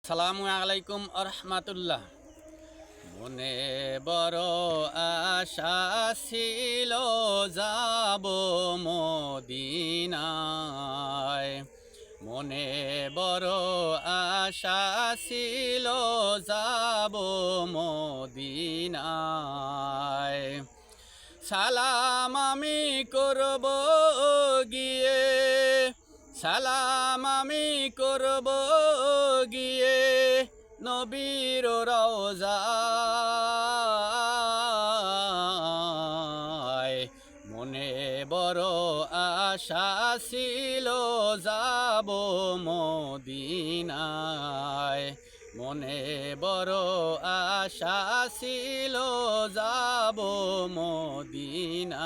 সালামু আলাইকুম আরহামাতুল্লাহ। মনে বড় আশা ছিল যাব মদিনায়। মনে বড় আশা ছিল যাব মদিনায়। সালাম আমি করব গিয়ে, সালাম আমি করব গিয়ে নবীর রওজায়। মনে বড় আশা ছিল যাব মদিনায়। মনে বড় আশা ছিল যাব মদিনায়।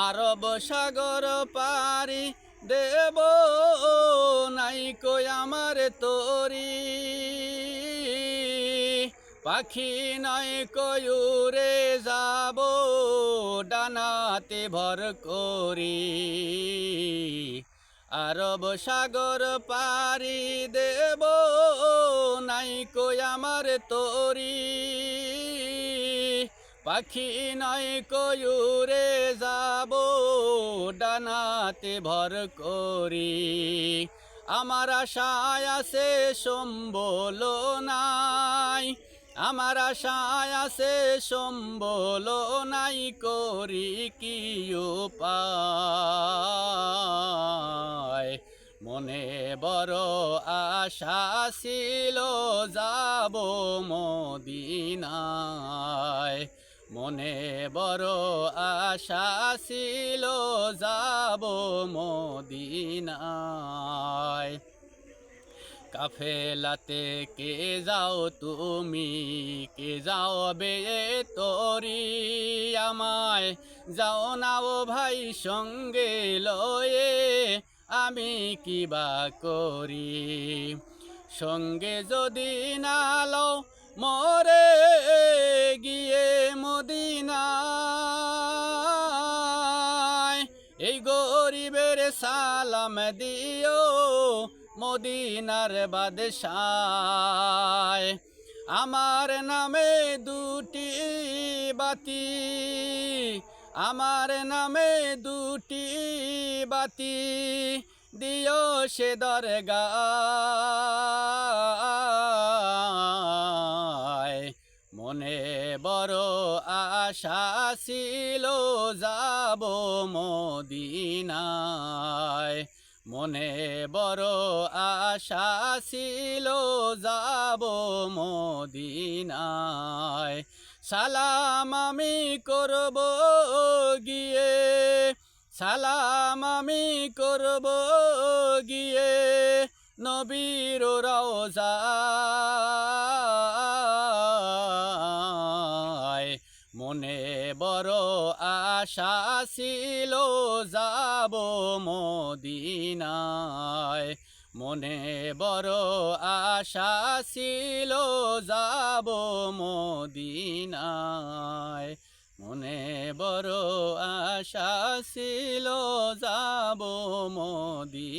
আরব সাগর পারি দেব নাই কই আমার তরি, পাখি নয় কই উড়ে যাব ডানাতে ভর করি। আরব সাগর পারি দেব নাই কই আমার তরি, পাখি নয় কই উড়ে যাব ডানাতে ভর করি। আমার আশায় আছে সম্বল নাই, আমার আশায় আছে সম্বল নাই, করি কি উপায়। মনে বড় আশা ছিল যাব মদিনায়। মনে বড় আশা ছিল যাব মদিনায়। কাফেলাতে কে যাও তুমি, কে যাও বে তরি আমায় যাও না ও ভাই সঙ্গে লয়ে, আমি কি বা করি। সঙ্গে যদি না লও মরে গিয়ে মদিনায়, এই গরিবের সালাম দিও মদিনার বাদশায়। আমার নামে দুটি বাতি, আমার নামে দুটি বাতি দিও সে দরগায়। মনে বড় আশা ছিল যাব মদিনায়। মনে বড় আশা ছিল যাব মদিনায়। সালাম আমি করব গিয়ে, সালাম আমি করব গিয়ে নবীর রওজায়। মনে বড় আশা ছিল যাব মদিনায়। মনে বড় আশা ছিল যাব মদিনায়। মনে বড় আশা ছিল যাব মদিনায়।